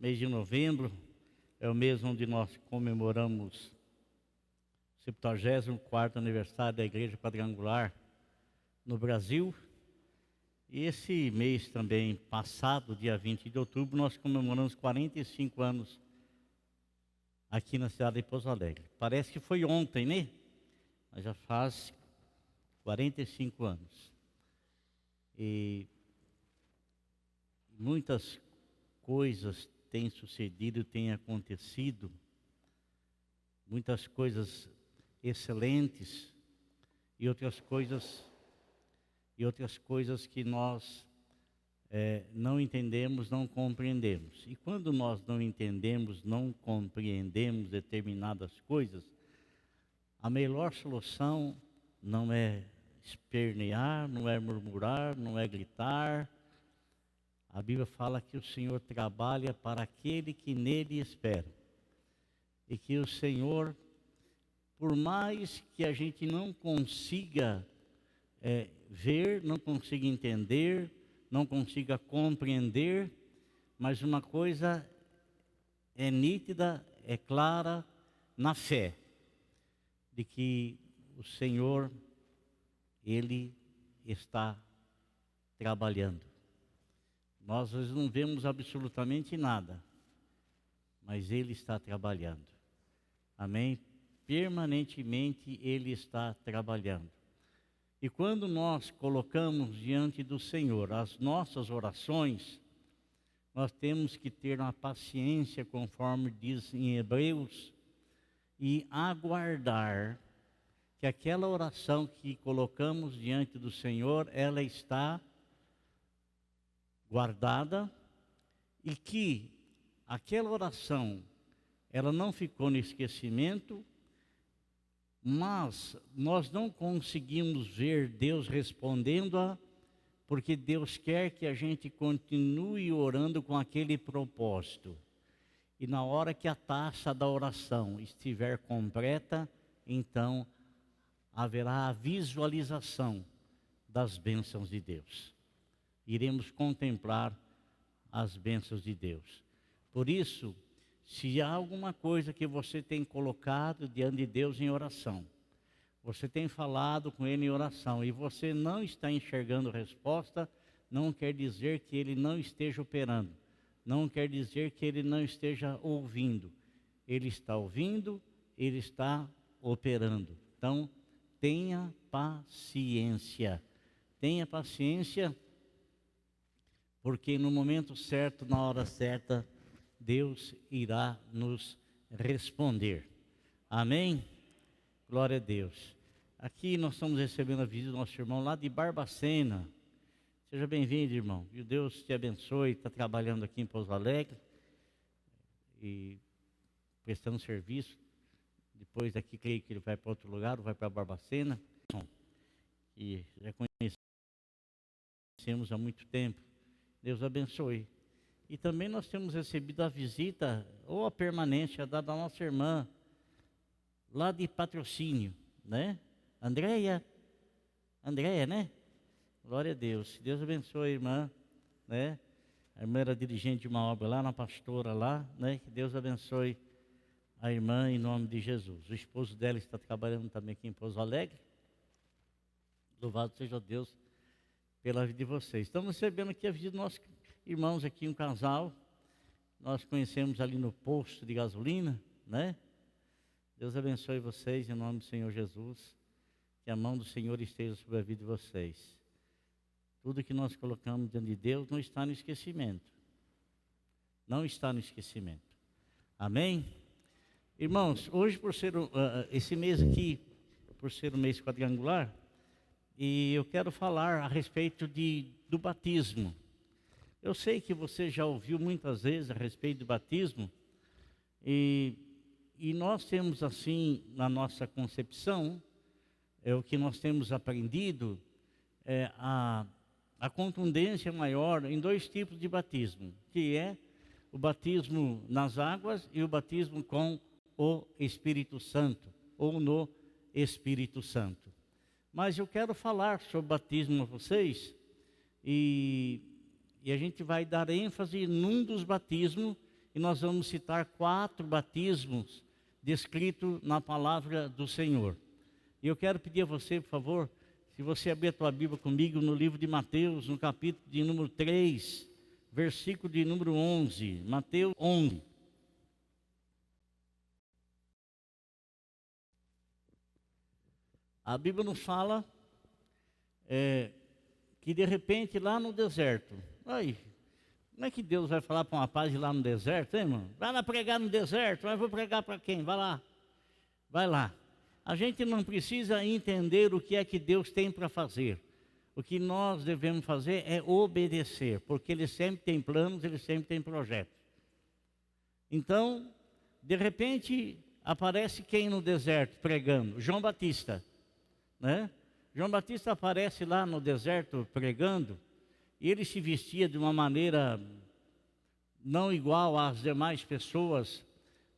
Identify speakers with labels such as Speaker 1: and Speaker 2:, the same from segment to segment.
Speaker 1: Mês de novembro é o mês onde nós comemoramos o 74º aniversário da Igreja Quadrangular no Brasil. E esse mês também, passado, dia 20 de outubro, nós comemoramos 45 anos aqui na cidade de Pouso Alegre. Parece que foi ontem, né? Mas já faz 45 anos. E muitas coisas têm sucedido, têm acontecido, muitas coisas excelentes e outras coisas que nós não entendemos, não compreendemos. E quando nós não entendemos, não compreendemos determinadas coisas, a melhor solução não é espernear, não é murmurar, não é gritar. A Bíblia fala que o Senhor trabalha para aquele que nele espera. E que o Senhor, por mais que a gente não consiga ver, não consiga entender, não consiga compreender, mas uma coisa é nítida, é clara na fé, de que o Senhor, Ele está trabalhando. Nós às vezes não vemos absolutamente nada, mas Ele está trabalhando. Amém? Permanentemente Ele está trabalhando. E quando nós colocamos diante do Senhor as nossas orações, nós temos que ter uma paciência, conforme diz em Hebreus, e aguardar que aquela oração que colocamos diante do Senhor, ela está guardada e que aquela oração, ela não ficou no esquecimento, mas nós não conseguimos ver Deus respondendo-a, porque Deus quer que a gente continue orando com aquele propósito. E na hora que a taça da oração estiver completa, então haverá a visualização das bênçãos de Deus. Iremos contemplar as bênçãos de Deus. Por isso, se há alguma coisa que você tem colocado diante de Deus em oração, você tem falado com Ele em oração e você não está enxergando resposta, não quer dizer que Ele não esteja operando, não quer dizer que Ele não esteja ouvindo. Ele está ouvindo, Ele está operando. Então, tenha paciência, porque no momento certo, na hora certa, Deus irá nos responder. Amém? Glória a Deus. Aqui nós estamos recebendo a visita do nosso irmão lá de Barbacena. Seja bem-vindo, irmão. Que Deus te abençoe. Está trabalhando aqui em Pouso Alegre e prestando serviço. Depois daqui, creio que ele vai para outro lugar, ou vai para Barbacena. E já conhecemos há muito tempo. Deus abençoe. E também nós temos recebido a visita, ou a permanência, da nossa irmã, lá de Patrocínio, né? Andréia, né? Glória a Deus. Deus abençoe a irmã, né? A irmã era dirigente de uma obra lá, uma pastora lá, né? Que Deus abençoe a irmã em nome de Jesus. O esposo dela está trabalhando também aqui em Pouso Alegre. Louvado seja Deus pela vida de vocês. Estamos recebendo aqui a visita dos nossos irmãos aqui, um casal. Nós conhecemos ali no posto de gasolina, né? Deus abençoe vocês em nome do Senhor Jesus. Que a mão do Senhor esteja sobre a vida de vocês. Tudo que nós colocamos diante de Deus não está no esquecimento. Não está no esquecimento. Amém? Irmãos, hoje por ser esse mês aqui, por ser um mês quadrangular, e eu quero falar a respeito do batismo. Eu sei que você já ouviu muitas vezes a respeito do batismo, e nós temos assim, na nossa concepção, o que nós temos aprendido, a contundência maior em dois tipos de batismo, que é o batismo nas águas e o batismo com o Espírito Santo, ou no Espírito Santo. Mas eu quero falar sobre batismo a vocês, e a gente vai dar ênfase num dos batismos, e nós vamos citar 4 batismos descritos na palavra do Senhor. E eu quero pedir a você, por favor, se você abrir a tua Bíblia comigo no livro de Mateus, no capítulo de número 3, versículo de número 11. Mateus 11. A Bíblia nos fala que de repente lá no deserto, como é que Deus vai falar para um rapaz ir lá no deserto, hein, irmão? Vai lá pregar no deserto, mas vou pregar para quem? Vai lá, vai lá. A gente não precisa entender o que é que Deus tem para fazer. O que nós devemos fazer é obedecer, porque Ele sempre tem planos, Ele sempre tem projetos. Então, de repente, aparece quem no deserto pregando? João Batista, né? João Batista aparece lá no deserto pregando, e ele se vestia de uma maneira não igual às demais pessoas,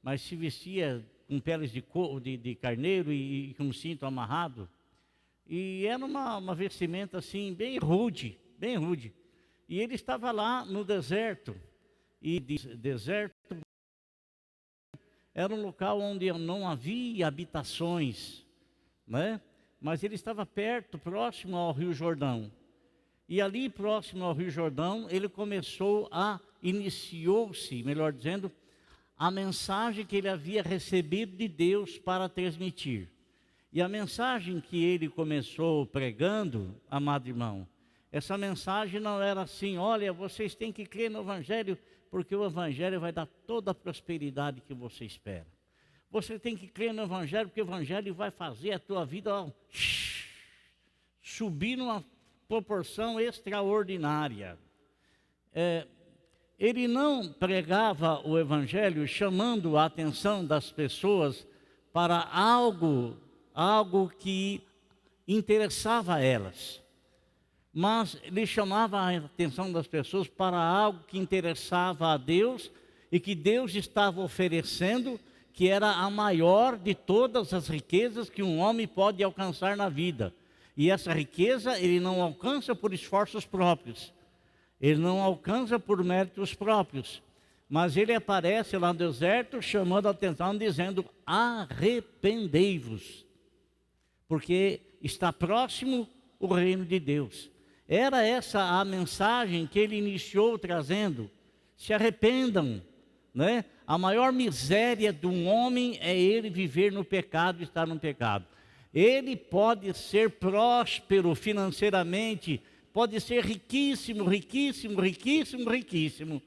Speaker 1: mas se vestia com peles de carneiro e com um cinto amarrado. E era uma vestimenta assim, bem rude, bem rude. E ele estava lá no deserto, e deserto era um local onde não havia habitações, né? Mas ele estava perto, próximo ao Rio Jordão. E ali, próximo ao Rio Jordão, ele iniciou-se, melhor dizendo, a mensagem que ele havia recebido de Deus para transmitir. E a mensagem que ele começou pregando, amado irmão, essa mensagem não era assim: olha, vocês têm que crer no Evangelho, porque o Evangelho vai dar toda a prosperidade que você espera. Você tem que crer no Evangelho, porque o Evangelho vai fazer a tua vida subir numa proporção extraordinária. Ele não pregava o Evangelho chamando a atenção das pessoas para algo que interessava a elas, mas ele chamava a atenção das pessoas para algo que interessava a Deus e que Deus estava oferecendo, que era a maior de todas as riquezas que um homem pode alcançar na vida. E essa riqueza ele não alcança por esforços próprios, ele não alcança por méritos próprios, mas ele aparece lá no deserto chamando a atenção, dizendo: arrependei-vos, porque está próximo o reino de Deus. Era essa a mensagem que ele iniciou trazendo: se arrependam, né? A maior miséria de um homem é ele viver no pecado, estar no pecado. Ele pode ser próspero financeiramente, pode ser riquíssimo, riquíssimo, riquíssimo, riquíssimo,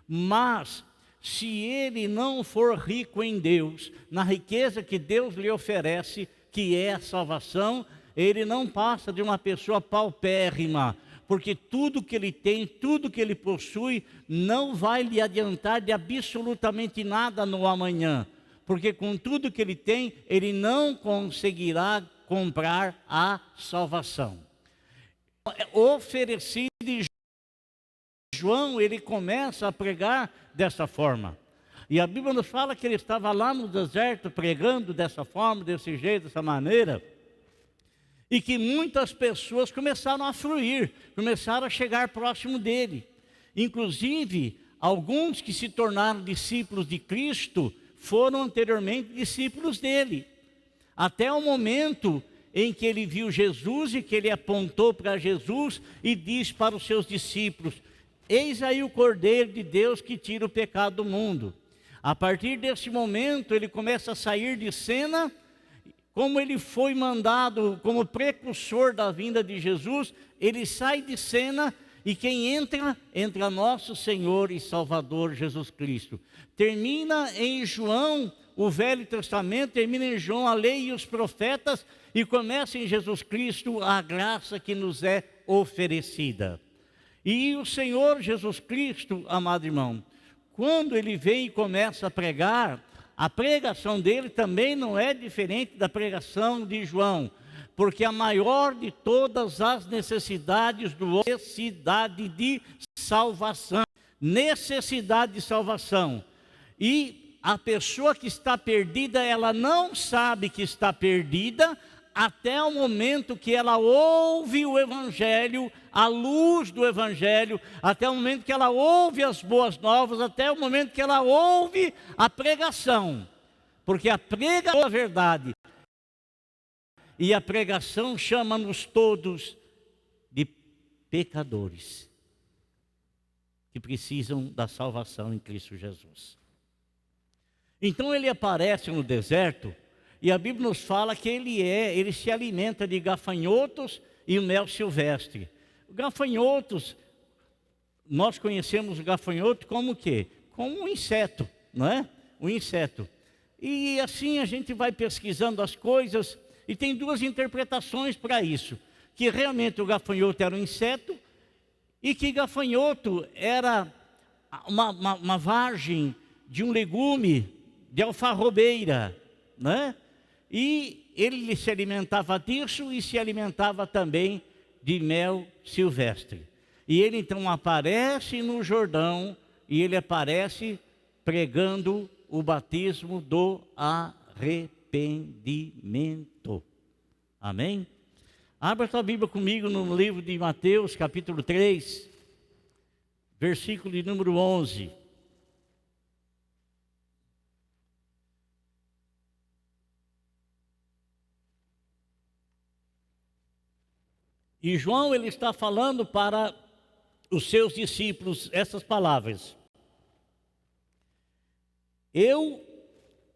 Speaker 1: mas se ele não for rico em Deus, na riqueza que Deus lhe oferece, que é a salvação, ele não passa de uma pessoa paupérrima, porque tudo que ele tem, tudo que ele possui, não vai lhe adiantar de absolutamente nada no amanhã, porque com tudo que ele tem, ele não conseguirá comprar a salvação. Oferecido, e João, ele começa a pregar dessa forma. E a Bíblia nos fala que ele estava lá no deserto pregando dessa forma, desse jeito, dessa maneira, e que muitas pessoas começaram a fluir, começaram a chegar próximo dele. Inclusive, alguns que se tornaram discípulos de Cristo foram anteriormente discípulos dele. Até o momento em que ele viu Jesus e que ele apontou para Jesus e disse para os seus discípulos: eis aí o Cordeiro de Deus que tira o pecado do mundo. A partir desse momento ele começa a sair de cena, como ele foi mandado como precursor da vinda de Jesus, ele sai de cena e quem entra nosso Senhor e Salvador Jesus Cristo. Termina em João o Velho Testamento, termina em João a lei e os profetas e começa em Jesus Cristo a graça que nos é oferecida. E o Senhor Jesus Cristo, amado irmão, quando ele vem e começa a pregar, a pregação dele também não é diferente da pregação de João, porque a maior de todas as necessidades do homem é necessidade de salvação. Necessidade de salvação. E a pessoa que está perdida, ela não sabe que está perdida até o momento que ela ouve o Evangelho a luz do Evangelho, até o momento que ela ouve as boas novas, até o momento que ela ouve a pregação. Porque a pregação é a verdade. E a pregação chama-nos todos de pecadores, que precisam da salvação em Cristo Jesus. Então ele aparece no deserto, e a Bíblia nos fala que ele se alimenta de gafanhotos e mel silvestre. Gafanhotos, nós conhecemos o gafanhoto como o quê? Como um inseto, não é? Um inseto. E assim a gente vai pesquisando as coisas, e tem duas interpretações para isso. Que realmente o gafanhoto era um inseto, e que gafanhoto era uma vagem de um legume de alfarrobeira, né? E ele se alimentava disso e se alimentava também de mel silvestre. E ele então aparece no Jordão, e ele aparece pregando o batismo do arrependimento. Amém? Abra sua Bíblia comigo no livro de Mateus, capítulo 3, versículo de número 11. E João, ele está falando para os seus discípulos essas palavras: eu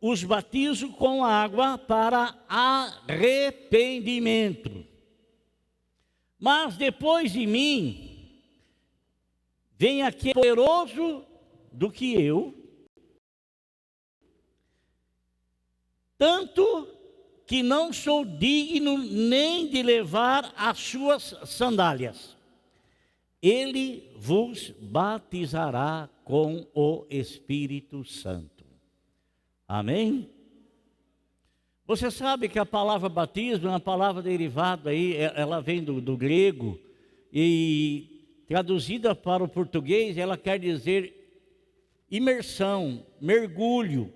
Speaker 1: os batizo com água para arrependimento, mas depois de mim vem aquele poderoso do que eu, tanto que não sou digno nem de levar as suas sandálias. Ele vos batizará com o Espírito Santo. Amém? Você sabe que a palavra batismo é uma palavra derivada aí, ela vem do grego, e traduzida para o português, ela quer dizer imersão, mergulho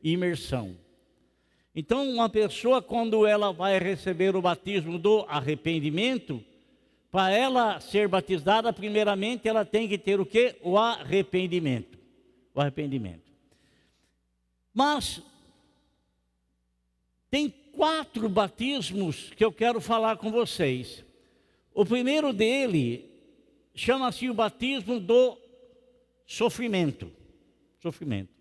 Speaker 1: e imersão. Então, uma pessoa, quando ela vai receber o batismo do arrependimento, para ela ser batizada, primeiramente, ela tem que ter o quê? O arrependimento. O arrependimento. Mas, tem 4 batismos que eu quero falar com vocês. O primeiro dele chama-se o batismo do sofrimento. Sofrimento.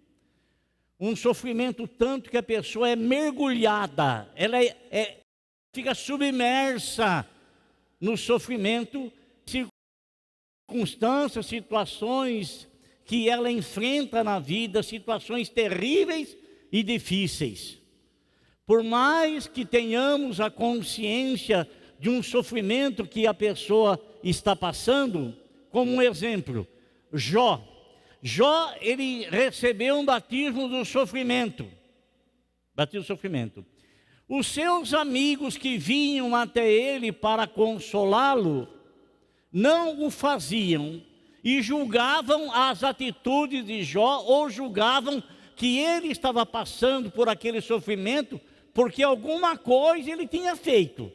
Speaker 1: Um sofrimento tanto que a pessoa é mergulhada, ela fica submersa no sofrimento, circunstâncias, situações que ela enfrenta na vida, situações terríveis e difíceis. Por mais que tenhamos a consciência de um sofrimento que a pessoa está passando, como um exemplo, Jó, ele recebeu um batismo do sofrimento. Batismo do sofrimento. Os seus amigos que vinham até ele para consolá-lo, não o faziam e julgavam as atitudes de Jó, ou julgavam que ele estava passando por aquele sofrimento porque alguma coisa ele tinha feito.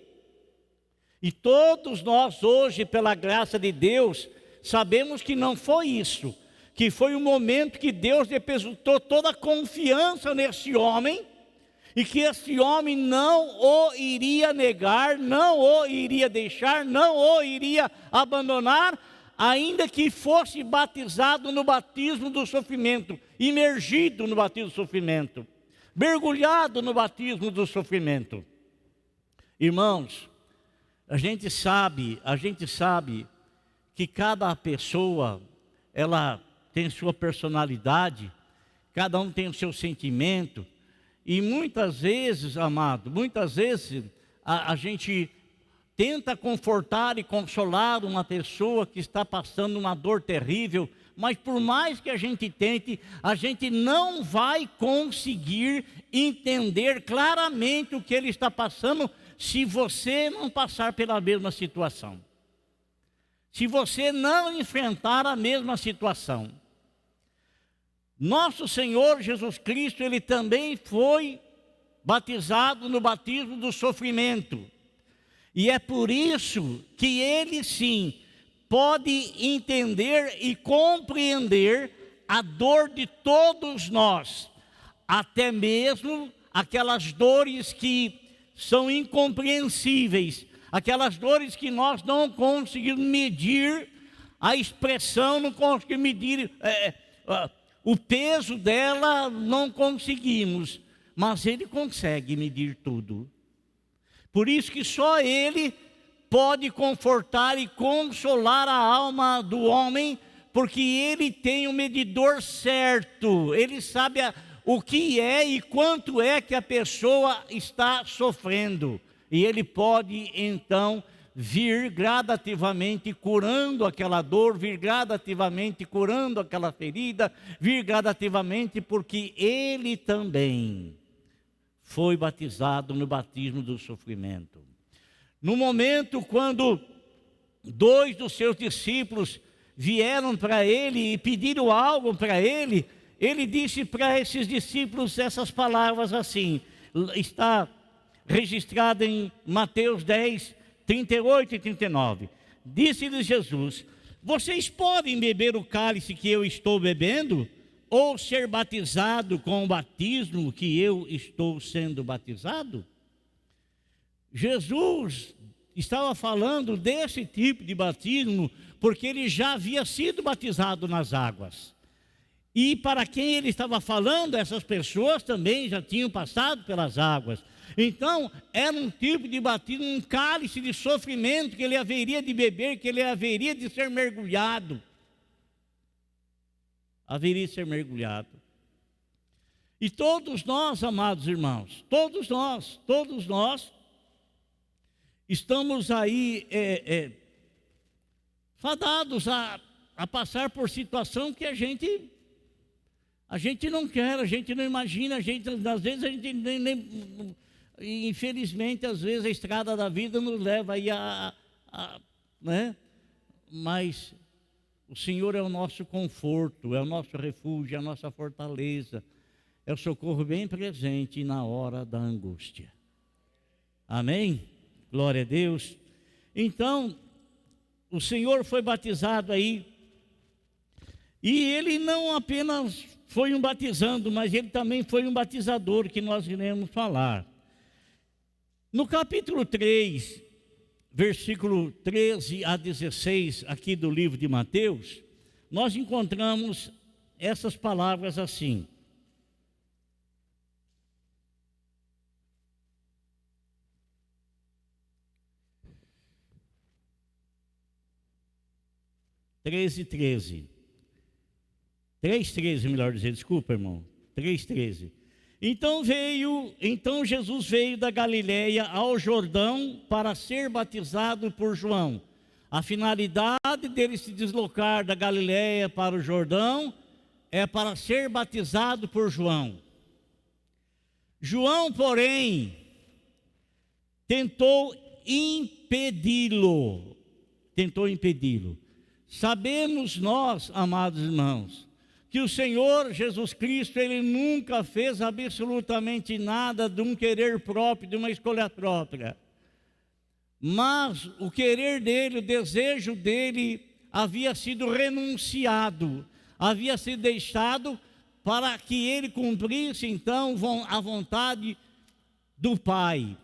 Speaker 1: E todos nós hoje, pela graça de Deus, sabemos que não foi isso, que foi um momento que Deus depositou toda a confiança nesse homem, e que esse homem não o iria negar, não o iria deixar, não o iria abandonar, ainda que fosse batizado no batismo do sofrimento, imergido no batismo do sofrimento, mergulhado no batismo do sofrimento. Irmãos, a gente sabe que cada pessoa, ela tem sua personalidade, cada um tem o seu sentimento, e muitas vezes, amado, a gente tenta confortar e consolar uma pessoa que está passando uma dor terrível, mas por mais que a gente tente, a gente não vai conseguir entender claramente o que ele está passando, se você não passar pela mesma situação. Se você não enfrentar a mesma situação. Nosso Senhor Jesus Cristo, ele também foi batizado no batismo do sofrimento. E é por isso que ele sim pode entender e compreender a dor de todos nós, até mesmo aquelas dores que são incompreensíveis, aquelas dores que nós não conseguimos medir a expressão, não conseguimos medir o peso dela, não conseguimos, mas ele consegue medir tudo. Por isso que só ele pode confortar e consolar a alma do homem, porque ele tem o medidor certo, ele sabe o que é e quanto é que a pessoa está sofrendo. E ele pode então vir gradativamente curando aquela dor, vir gradativamente curando aquela ferida, vir gradativamente, porque ele também foi batizado no batismo do sofrimento. No momento quando 2 dos seus discípulos vieram para ele e pediram algo para ele, ele disse para esses discípulos essas palavras assim, está registrado em Mateus 10, 38 e 39. Disse-lhes Jesus: vocês podem beber o cálice que eu estou bebendo, ou ser batizado com o batismo que eu estou sendo batizado? Jesus estava falando desse tipo de batismo, porque ele já havia sido batizado nas águas. E para quem ele estava falando, essas pessoas também já tinham passado pelas águas. Então, era um tipo de batismo, um cálice de sofrimento que ele haveria de beber, que ele haveria de ser mergulhado. Haveria de ser mergulhado. E todos nós, amados irmãos, todos nós estamos aí fadados a passar por situação que a gente não quer, a gente não imagina, às vezes a gente nem infelizmente, às vezes a estrada da vida nos leva aí né? Mas o Senhor é o nosso conforto, é o nosso refúgio, é a nossa fortaleza, é o socorro bem presente na hora da angústia. Amém? Glória a Deus. Então, o Senhor foi batizado aí, e ele não apenas foi um batizando, mas ele também foi um batizador, que nós iremos falar. No capítulo 3, versículo 13 a 16, aqui do livro de Mateus, nós encontramos essas palavras assim. Treze, melhor dizer, desculpa, irmão. 3:13. Então Jesus veio da Galileia ao Jordão para ser batizado por João. A finalidade dele se deslocar da Galileia para o Jordão é para ser batizado por João. João, porém, tentou impedi-lo. Sabemos nós, amados irmãos, que o Senhor Jesus Cristo, ele nunca fez absolutamente nada de um querer próprio, de uma escolha própria. Mas o querer dele, o desejo dele havia sido renunciado, havia sido deixado para que ele cumprisse então a vontade do Pai.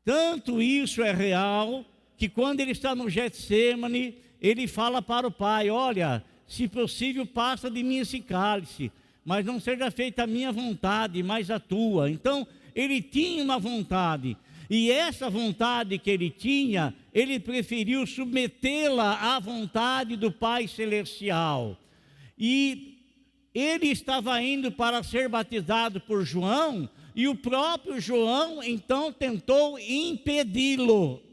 Speaker 1: Tanto isso é real, que quando ele está no Getsêmani, ele fala para o Pai: olha, se possível passa de mim esse cálice, mas não seja feita a minha vontade, mas a tua. Então ele tinha uma vontade, e essa vontade que ele tinha, ele preferiu submetê-la à vontade do Pai Celestial. E ele estava indo para ser batizado por João, e o próprio João então tentou impedi-lo.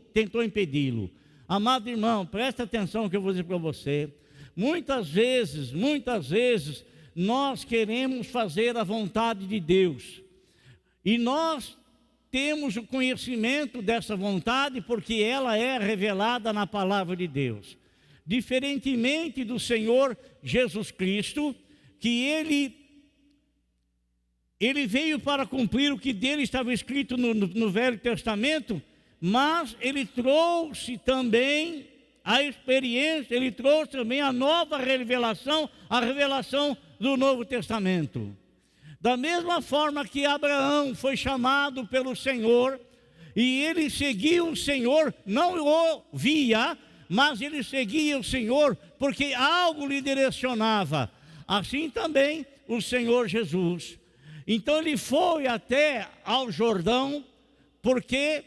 Speaker 1: Amado irmão, presta atenção no que eu vou dizer para você. Muitas vezes, nós queremos fazer a vontade de Deus. E nós temos o conhecimento dessa vontade porque ela é revelada na palavra de Deus. Diferentemente do Senhor Jesus Cristo, que ele veio para cumprir o que dele estava escrito no Velho Testamento, mas ele trouxe também a experiência, ele trouxe também a nova revelação, a revelação do Novo Testamento. Da mesma forma que Abraão foi chamado pelo Senhor, e ele seguia o Senhor, não o via, mas ele seguia o Senhor, porque algo lhe direcionava. Assim também o Senhor Jesus. Então ele foi até ao Jordão, porque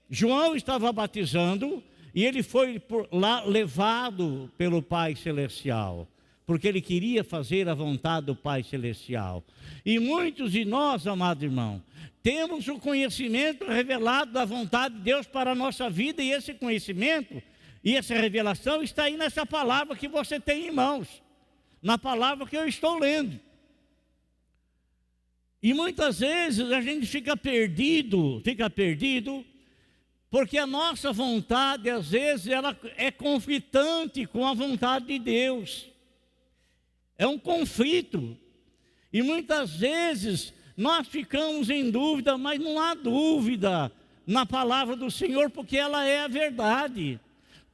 Speaker 1: João estava batizando, e ele foi por lá levado pelo Pai Celestial, porque ele queria fazer a vontade do Pai Celestial. E muitos de nós, amado irmão, temos o conhecimento revelado da vontade de Deus para a nossa vida, e esse conhecimento e essa revelação está aí nessa palavra que você tem em mãos, na palavra que eu estou lendo. E muitas vezes a gente fica perdido, porque a nossa vontade, às vezes, ela é conflitante com a vontade de Deus. É um conflito. E muitas vezes nós ficamos em dúvida, mas não há dúvida na palavra do Senhor, porque ela é a verdade.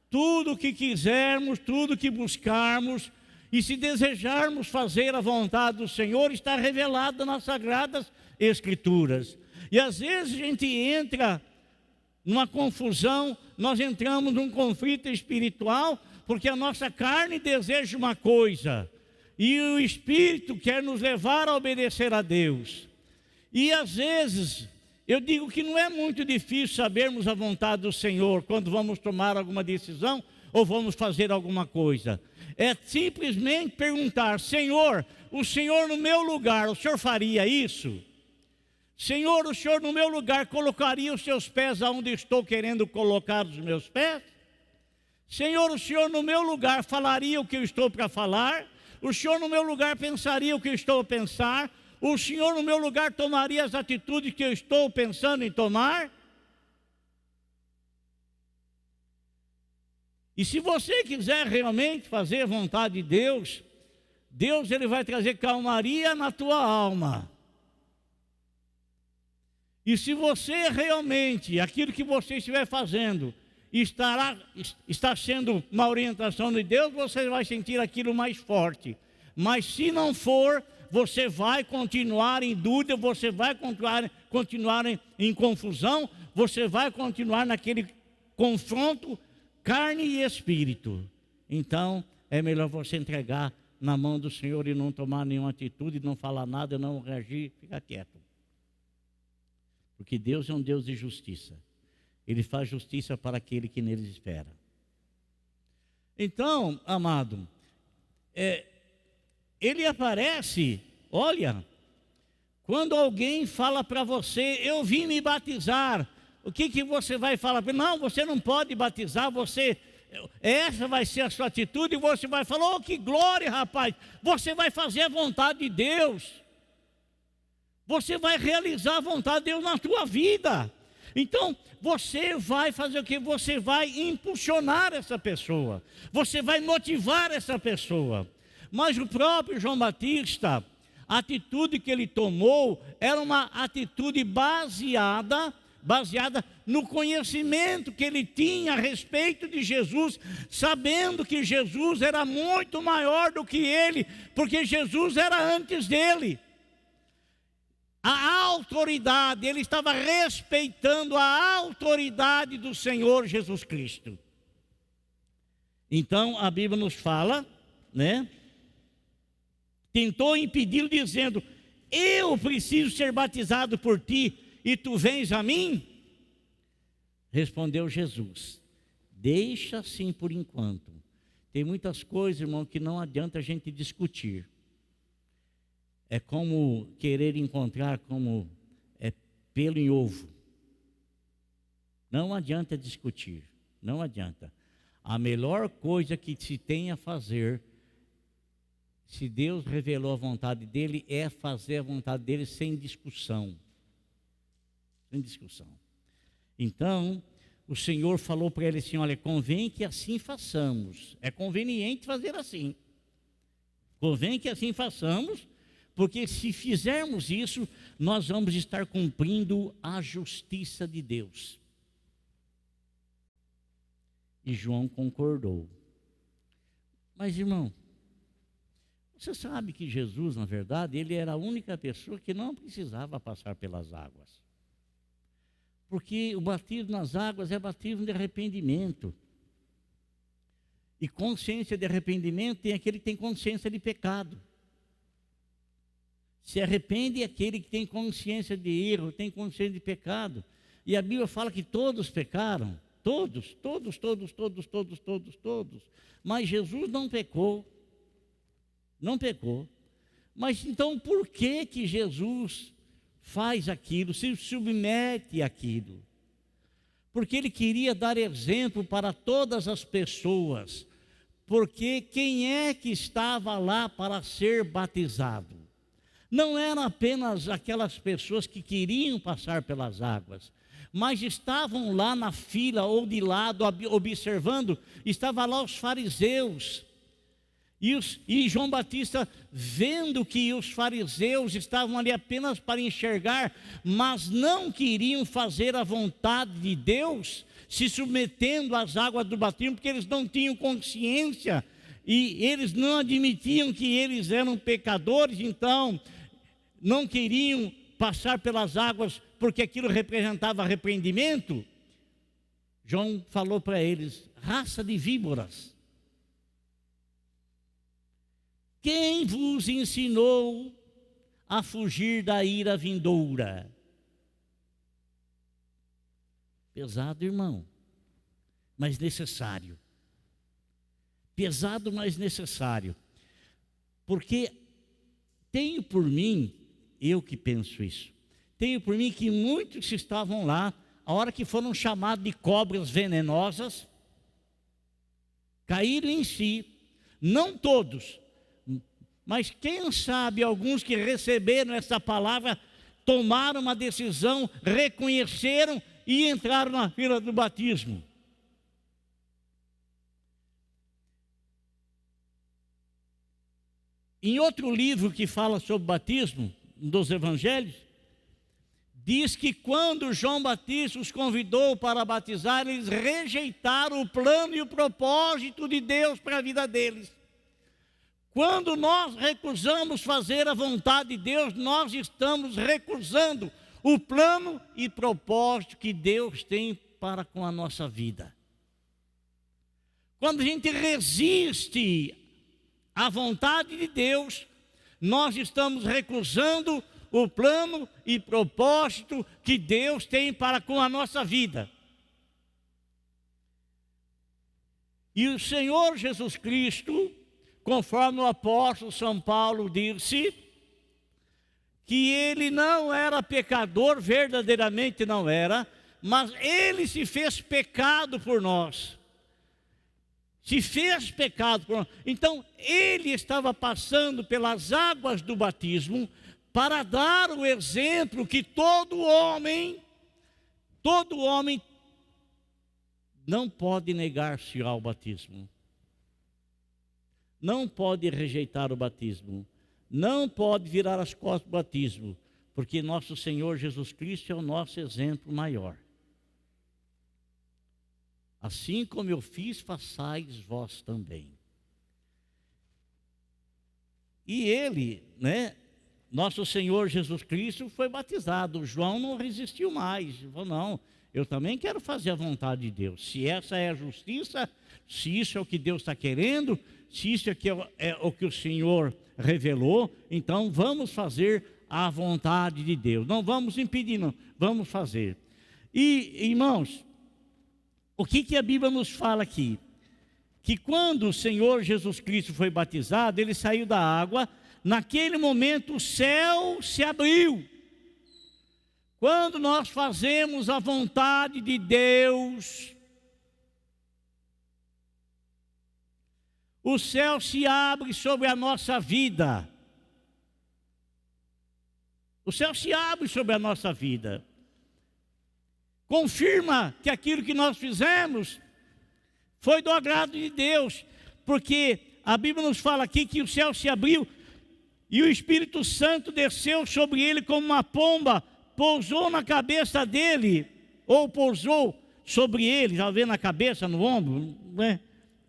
Speaker 1: Tudo que quisermos, tudo que buscarmos, e se desejarmos fazer a vontade do Senhor, está revelada nas Sagradas Escrituras. E às vezes a gente entra numa confusão, nós entramos num conflito espiritual, porque a nossa carne deseja uma coisa, e o Espírito quer nos levar a obedecer a Deus. E às vezes, eu digo que não é muito difícil sabermos a vontade do Senhor, quando vamos tomar alguma decisão, ou vamos fazer alguma coisa. É simplesmente perguntar: Senhor, o Senhor no meu lugar, o Senhor faria isso? Senhor, o Senhor no meu lugar colocaria os seus pés aonde estou querendo colocar os meus pés? Senhor, o Senhor no meu lugar falaria o que eu estou para falar? O Senhor no meu lugar pensaria o que eu estou a pensar? O Senhor no meu lugar tomaria as atitudes que eu estou pensando em tomar? E se você quiser realmente fazer a vontade de Deus, Deus ele vai trazer calmaria na tua alma. E se você realmente, aquilo que você estiver fazendo, está sendo uma orientação de Deus, você vai sentir aquilo mais forte. Mas se não for, você vai continuar em dúvida, você vai continuar em confusão, você vai continuar naquele confronto carne e espírito. Então é melhor você entregar na mão do Senhor e não tomar nenhuma atitude, não falar nada, não reagir, ficar quieto. Porque Deus é um Deus de justiça. Ele faz justiça para aquele que nele espera. Então, amado, ele aparece, olha, quando alguém fala para você: eu vim me batizar, o que você vai falar? Não, você não pode batizar, essa vai ser a sua atitude, e você vai falar: oh, que glória, rapaz, você vai fazer a vontade de Deus. Você vai realizar a vontade de Deus na tua vida. Então, você vai fazer o que? Você vai impulsionar essa pessoa. Você vai motivar essa pessoa. Mas o próprio João Batista, a atitude que ele tomou era uma atitude baseada no conhecimento que ele tinha a respeito de Jesus, sabendo que Jesus era muito maior do que ele, porque Jesus era antes dele. A autoridade, ele estava respeitando a autoridade do Senhor Jesus Cristo. Então a Bíblia nos fala, né? Tentou impedi-lo dizendo: eu preciso ser batizado por ti e tu vens a mim? Respondeu Jesus: deixa assim por enquanto. Tem muitas coisas, irmão, que não adianta a gente discutir. É como querer encontrar pelo em ovo. Não adianta discutir, não adianta. A melhor coisa que se tem a fazer, se Deus revelou a vontade dele, é fazer a vontade dele sem discussão. Sem discussão. Então, o Senhor falou para ele assim: olha, convém que assim façamos. É conveniente fazer assim. Convém que assim façamos, porque se fizermos isso, nós vamos estar cumprindo a justiça de Deus. E João concordou. Mas, irmão, você sabe que Jesus, na verdade, ele era a única pessoa que não precisava passar pelas águas. Porque o batismo nas águas é batismo de arrependimento. E consciência de arrependimento tem aquele que tem consciência de pecado. Se arrepende é aquele que tem consciência de erro, tem consciência de pecado. E a Bíblia fala que todos pecaram. Todos. Mas Jesus não pecou. Não pecou. Mas então por que que Jesus faz aquilo, se submete àquilo? Porque ele queria dar exemplo para todas as pessoas. Porque quem é que estava lá para ser batizado? Não eram apenas aquelas pessoas que queriam passar pelas águas, mas estavam lá na fila ou de lado observando, estavam lá os fariseus. E João Batista, vendo que os fariseus estavam ali apenas para enxergar, mas não queriam fazer a vontade de Deus, se submetendo às águas do batismo, porque eles não tinham consciência, e eles não admitiam que eles eram pecadores, então não queriam passar pelas águas, porque aquilo representava arrependimento. João falou para eles: raça de víboras, quem vos ensinou a fugir da ira vindoura? Pesado, irmão, mas necessário. Pesado, mas necessário. Porque tenho por mim, eu que penso isso, tenho por mim que muitos que estavam lá, a hora que foram chamados de cobras venenosas, caíram em si. Não todos, mas quem sabe alguns que receberam essa palavra, tomaram uma decisão, reconheceram e entraram na fila do batismo. Em outro livro que fala sobre batismo, dos evangelhos, diz que quando João Batista os convidou para batizar, eles rejeitaram o plano e o propósito de Deus para a vida deles. Quando nós recusamos fazer a vontade de Deus, nós estamos recusando o plano e propósito que Deus tem para com a nossa vida. Quando a gente resiste à vontade de Deus, nós estamos recusando o plano e propósito que Deus tem para com a nossa vida. E o Senhor Jesus Cristo, conforme o apóstolo São Paulo disse, que ele não era pecador, verdadeiramente não era, mas ele se fez pecado por nós. Se fez pecado por nós. Então, ele estava passando pelas águas do batismo para dar o exemplo que todo homem não pode negar-se ao batismo. Não pode rejeitar o batismo. Não pode virar as costas do batismo, porque nosso Senhor Jesus Cristo é o nosso exemplo maior. Assim como eu fiz, façais vós também. E ele, nosso Senhor Jesus Cristo foi batizado. João não resistiu mais. Ele falou: não, eu também quero fazer a vontade de Deus. Se essa é a justiça, se isso é o que Deus está querendo, se isso aqui é o que o Senhor revelou, então vamos fazer a vontade de Deus. Não vamos impedir, não. Vamos fazer. E, irmãos, o que a Bíblia nos fala aqui? Que quando o Senhor Jesus Cristo foi batizado, ele saiu da água, naquele momento o céu se abriu. Quando nós fazemos a vontade de Deus, o céu se abre sobre a nossa vida. O céu se abre sobre a nossa vida. Confirma que aquilo que nós fizemos foi do agrado de Deus, porque a Bíblia nos fala aqui que o céu se abriu e o Espírito Santo desceu sobre ele como uma pomba, pousou na cabeça dele, ou pousou sobre ele, já vê na cabeça, no ombro, né?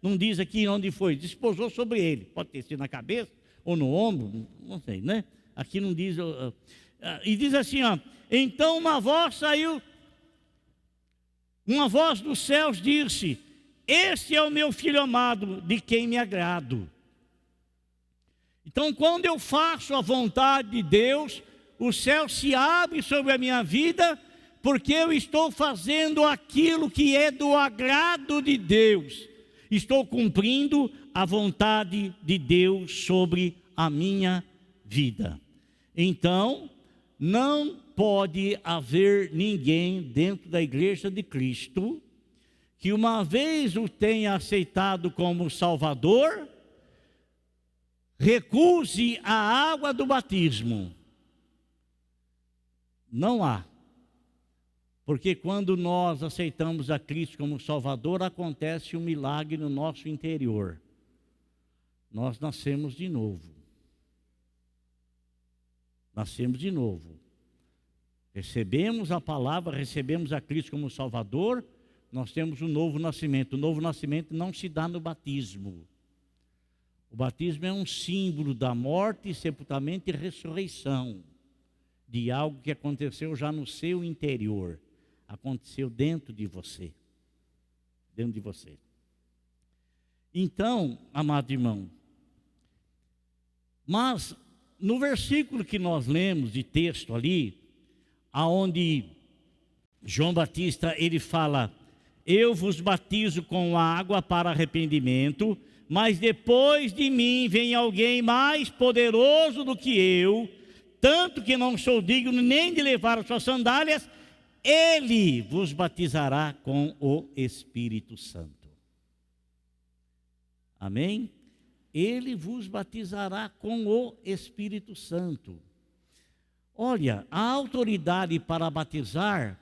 Speaker 1: Não diz aqui onde foi, desposou sobre ele, pode ter sido na cabeça ou no ombro, não sei, né? Aqui não diz, e diz assim, ó, então uma voz dos céus disse, este é o meu filho amado, de quem me agrado. Então, quando eu faço a vontade de Deus, o céu se abre sobre a minha vida, porque eu estou fazendo aquilo que é do agrado de Deus. Estou cumprindo a vontade de Deus sobre a minha vida. Então, não pode haver ninguém dentro da igreja de Cristo que uma vez o tenha aceitado como Salvador, recuse a água do batismo. Não há. Porque quando nós aceitamos a Cristo como Salvador, acontece um milagre no nosso interior. Nós nascemos de novo. Nascemos de novo. Recebemos a palavra, recebemos a Cristo como Salvador, nós temos um novo nascimento. O novo nascimento não se dá no batismo. O batismo é um símbolo da morte, sepultamento e ressurreição de algo que aconteceu já no seu interior. Aconteceu dentro de você. Dentro de você. Então, amado irmão, mas no versículo que nós lemos de texto ali, aonde João Batista ele fala, eu vos batizo com água para arrependimento, mas depois de mim vem alguém mais poderoso do que eu, tanto que não sou digno nem de levar as suas sandálias, ele vos batizará com o Espírito Santo. Amém? Ele vos batizará com o Espírito Santo. Olha, a autoridade para batizar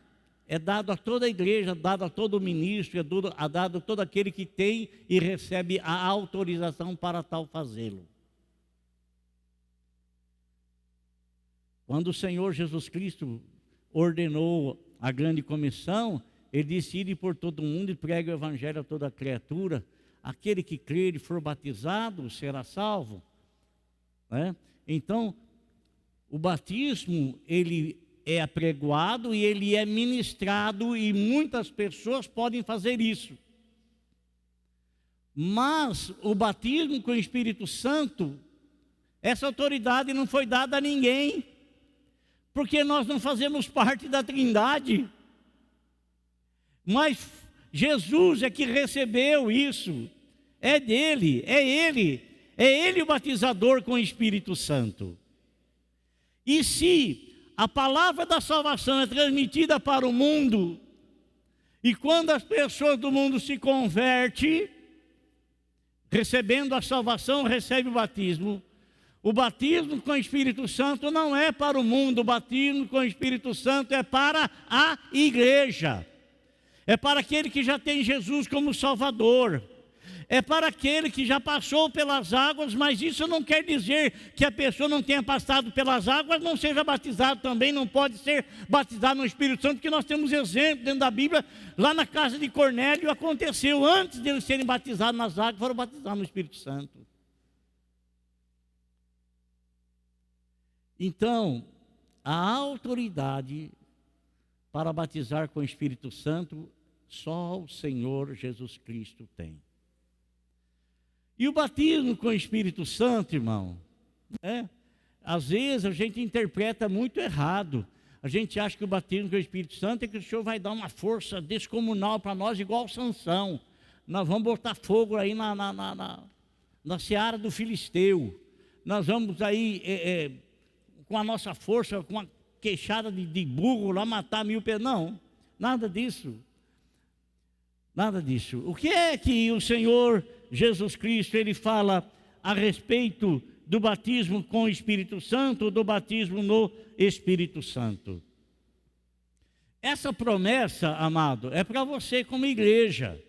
Speaker 1: é dado a toda a igreja, dado a todo ministro, é dado a todo aquele que tem e recebe a autorização para tal fazê-lo. Quando o Senhor Jesus Cristo ordenou a grande comissão, ele disse, ide por todo mundo e pregue o evangelho a toda criatura. Aquele que crer e for batizado será salvo. Né? Então, o batismo, ele é apregoado e ele é ministrado e muitas pessoas podem fazer isso. Mas o batismo com o Espírito Santo, essa autoridade não foi dada a ninguém, porque nós não fazemos parte da Trindade. Mas Jesus é que recebeu isso, é dele, é ele o batizador com o Espírito Santo. E se a palavra da salvação é transmitida para o mundo, e quando as pessoas do mundo se convertem, recebendo a salvação, recebe o batismo com o Espírito Santo não é para o mundo, o batismo com o Espírito Santo é para a igreja, é para aquele que já tem Jesus como Salvador, é para aquele que já passou pelas águas, mas isso não quer dizer que a pessoa não tenha passado pelas águas, não seja batizado também, não pode ser batizado no Espírito Santo, porque nós temos exemplo dentro da Bíblia, lá na casa de Cornélio aconteceu, antes de eles serem batizados nas águas, foram batizados no Espírito Santo. Então, a autoridade para batizar com o Espírito Santo, só o Senhor Jesus Cristo tem. E o batismo com o Espírito Santo, irmão, às vezes a gente interpreta muito errado. A gente acha que o batismo com o Espírito Santo é que o Senhor vai dar uma força descomunal para nós, igual Sansão. Nós vamos botar fogo aí na seara do Filisteu. Nós vamos aí, com a nossa força, com uma queixada de burro lá, matar 1000 pessoas. Não, nada disso. Nada disso. O que é que o Senhor Jesus Cristo, ele fala a respeito do batismo com o Espírito Santo, do batismo no Espírito Santo? Essa promessa, amado, é para você como igreja.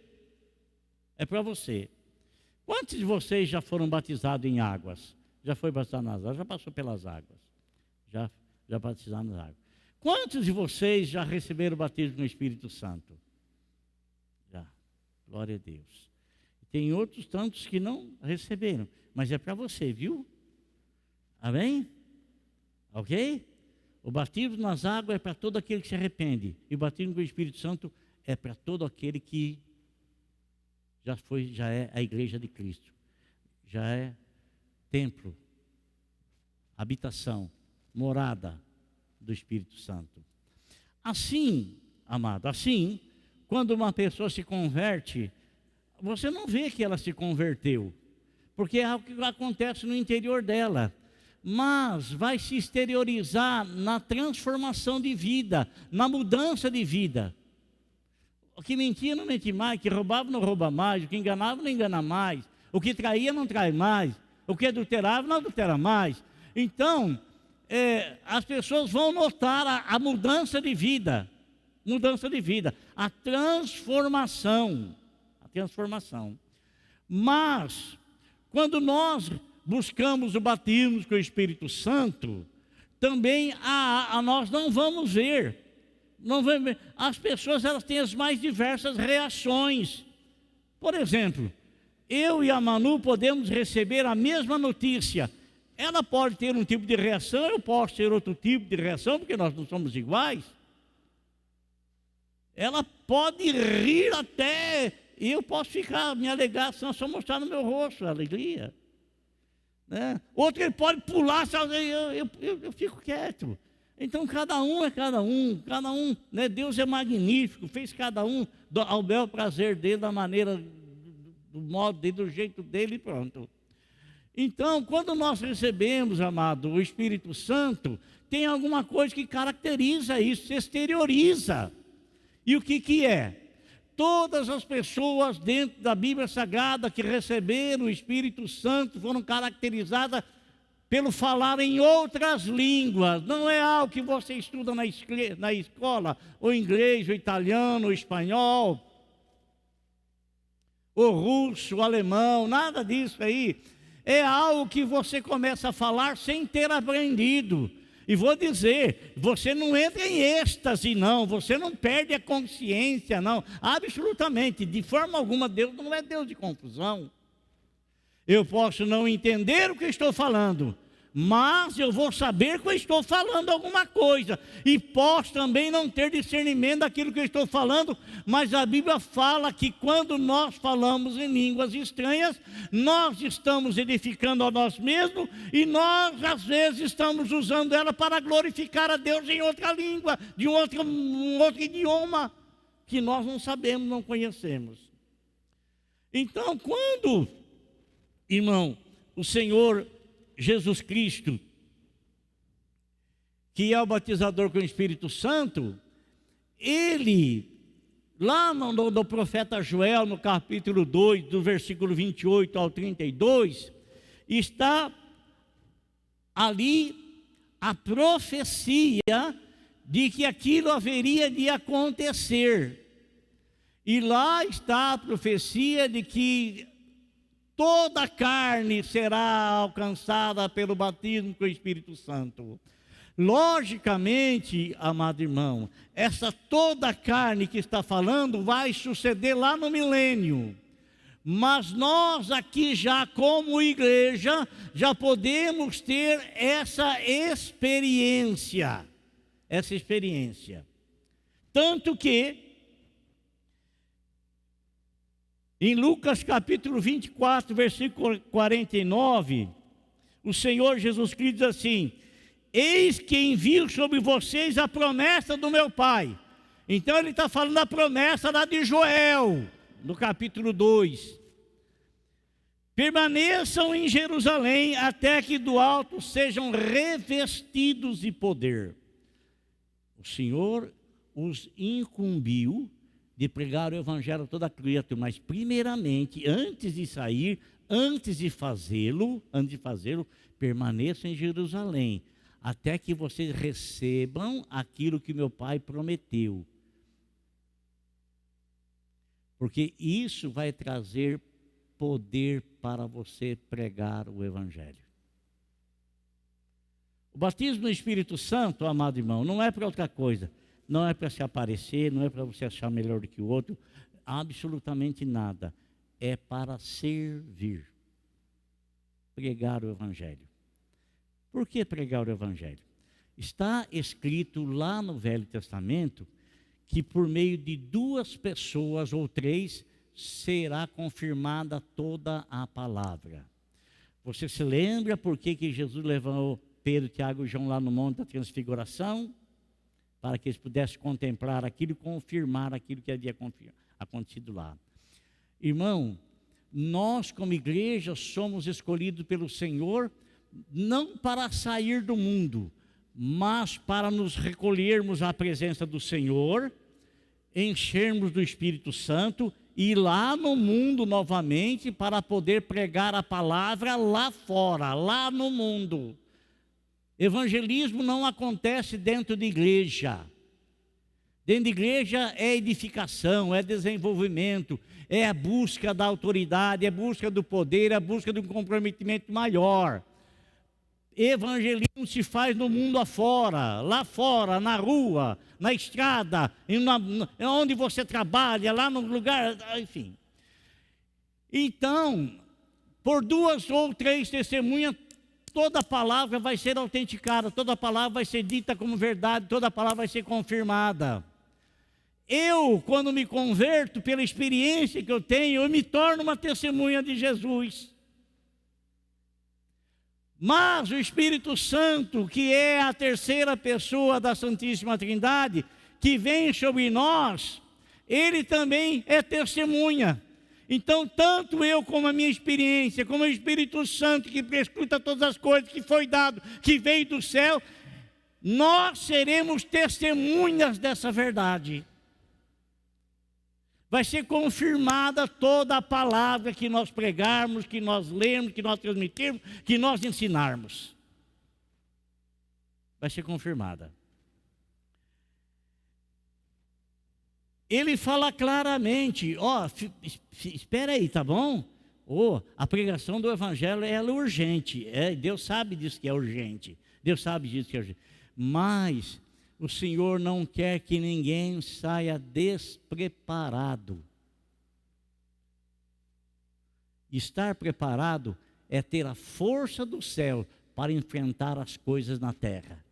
Speaker 1: É para você. Quantos de vocês já foram batizados em águas? Já foi batizado nas águas? Já passou pelas águas? Já batizaram nas águas? Quantos de vocês já receberam o batismo no Espírito Santo? Glória a Deus. Tem outros tantos que não receberam, mas é para você, viu? Amém? Ok? O batismo nas águas é para todo aquele que se arrepende. E o batismo com o Espírito Santo é para todo aquele que já é a igreja de Cristo. Já é templo, habitação, morada do Espírito Santo. Assim, amado, assim, quando uma pessoa se converte, você não vê que ela se converteu, porque é algo que acontece no interior dela, mas vai se exteriorizar na transformação de vida, na mudança de vida. O que mentia não mente mais, o que roubava não rouba mais, o que enganava não engana mais, o que traía não trai mais, o que adulterava não adultera mais. Então, as pessoas vão notar a mudança de vida, a transformação. Mas, quando nós buscamos o batismo com o Espírito Santo, também nós não vamos ver. As pessoas elas têm as mais diversas reações. Por exemplo, eu e a Manu podemos receber a mesma notícia. Ela pode ter um tipo de reação, eu posso ter outro tipo de reação, porque nós não somos iguais. Ela pode rir até, e eu posso ficar, minha alegação só mostrar no meu rosto a alegria. Né? Outro ele pode pular, eu fico quieto. Então cada um é cada um, né? Deus é magnífico, fez cada um ao bel prazer dele, da maneira, do modo dele, do jeito dele e pronto. Então, quando nós recebemos, amado, o Espírito Santo, tem alguma coisa que caracteriza isso, se exterioriza. E o que é? Todas as pessoas dentro da Bíblia Sagrada que receberam o Espírito Santo foram caracterizadas pelo falar em outras línguas. Não é algo que você estuda na escola, ou inglês, ou italiano, ou espanhol, ou russo, ou alemão, nada disso aí. É algo que você começa a falar sem ter aprendido. E vou dizer, você não entra em êxtase, não. Você não perde a consciência, não. Absolutamente, de forma alguma, Deus não é Deus de confusão. Eu posso não entender o que estou falando, mas eu vou saber que eu estou falando alguma coisa. E posso também não ter discernimento daquilo que eu estou falando, mas a Bíblia fala que quando nós falamos em línguas estranhas, nós estamos edificando a nós mesmos e nós, às vezes, estamos usando ela para glorificar a Deus em outra língua, de um outro idioma, que nós não sabemos, não conhecemos. Então, quando, irmão, o Senhor Jesus Cristo, que é o batizador com o Espírito Santo, ele, lá no profeta Joel, no capítulo 2, do versículo 28 ao 32, está ali a profecia de que aquilo haveria de acontecer. E lá está a profecia de que toda a carne será alcançada pelo batismo com o Espírito Santo. Logicamente, amado irmão, essa toda a carne que está falando vai suceder lá no milênio. Mas nós aqui já como igreja, já podemos ter essa experiência. Tanto que, em Lucas capítulo 24, versículo 49, o Senhor Jesus Cristo diz assim: eis que envio sobre vocês a promessa do meu Pai. Então ele está falando da promessa lá de Joel, no capítulo 2. Permaneçam em Jerusalém até que do alto sejam revestidos de poder. O Senhor os incumbiu de pregar o evangelho a toda criatura, mas primeiramente, antes de sair, antes de fazê-lo, permaneçam em Jerusalém, até que vocês recebam aquilo que meu Pai prometeu. Porque isso vai trazer poder para você pregar o evangelho. O batismo no Espírito Santo, amado irmão, não é para outra coisa. Não é para se aparecer, não é para você achar melhor do que o outro. absolutamente nada. É para servir. Pregar o Evangelho. Por que pregar o Evangelho? Está escrito lá no Velho Testamento que por meio de 2 pessoas ou 3 será confirmada toda a palavra. Você se lembra por que Jesus levou Pedro, Tiago e João lá no Monte da Transfiguração? Para que eles pudessem contemplar aquilo e confirmar aquilo que havia acontecido lá. Irmão, nós como igreja somos escolhidos pelo Senhor não para sair do mundo, mas para nos recolhermos à presença do Senhor, enchermos do Espírito Santo e ir lá no mundo novamente para poder pregar a palavra lá fora, lá no mundo. Evangelismo não acontece dentro de igreja. Dentro de igreja é edificação, é desenvolvimento, é a busca da autoridade, é a busca do poder, é a busca de um comprometimento maior. Evangelismo se faz no mundo afora, lá fora, na rua, na estrada, onde você trabalha, lá no lugar, enfim. Então, por 2 ou 3 testemunhas, toda palavra vai ser autenticada, toda palavra vai ser dita como verdade, toda palavra vai ser confirmada. Eu, quando me converto, pela experiência que eu tenho, eu me torno uma testemunha de Jesus. Mas o Espírito Santo, que é a 3ª pessoa da Santíssima Trindade, que vem sobre nós, ele também é testemunha. Então, tanto eu como a minha experiência, como o Espírito Santo, que prescruta todas as coisas, que foi dado, que veio do céu, nós seremos testemunhas dessa verdade. Vai ser confirmada toda a palavra que nós pregarmos, que nós lermos, que nós transmitirmos, que nós ensinarmos. Vai ser confirmada. Ele fala claramente, espera aí, tá bom? A pregação do Evangelho ela é urgente. Deus sabe disso que é urgente. Deus sabe disso que é urgente. Mas o Senhor não quer que ninguém saia despreparado. Estar preparado é ter a força do céu para enfrentar as coisas na terra.